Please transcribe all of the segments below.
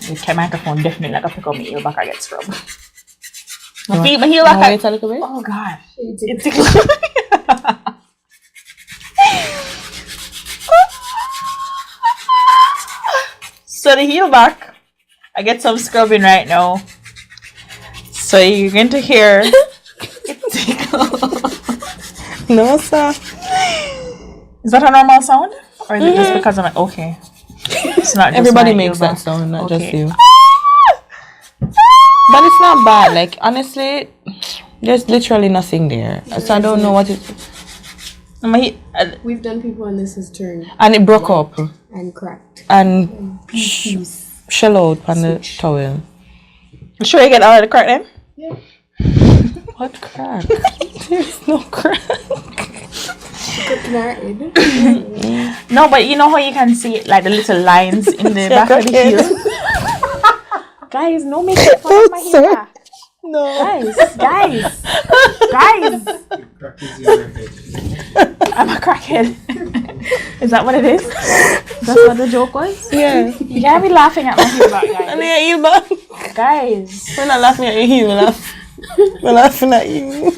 the microphone definitely like a pick up my heel back. I get scrubbed. My heel back. Wait a little bit. Oh God, it tickles. So the heel back, I get some scrubbing right now. So you're going to hear it tickle. No, sir. Is that a normal sound? Or is it just because I'm like, okay. It's not just Everybody my makes heel that back. sound, not Okay. just you. But it's not bad. Like, honestly, there's literally nothing there. So I don't know what it... We've done people and this has turned And it broke up. and cracked. And shell out on the towel. Sure you get all of the crack then? Yeah. What crack? There's no crack. No, but you know how you can see like the little lines in the back of the heel? Guys, no make it fun of my heel back. No. Guys. I'm a crackhead. Is that what it is? That's what the joke was? Yeah. You can't be laughing at my heel back, And guys. your heel back. Guys. We're not laughing at your heel, we're laughing at you.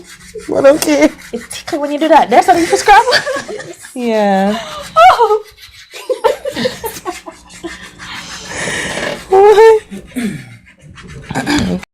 But okay. It tickles when you do that. There's something for scrub. Yeah. Oh.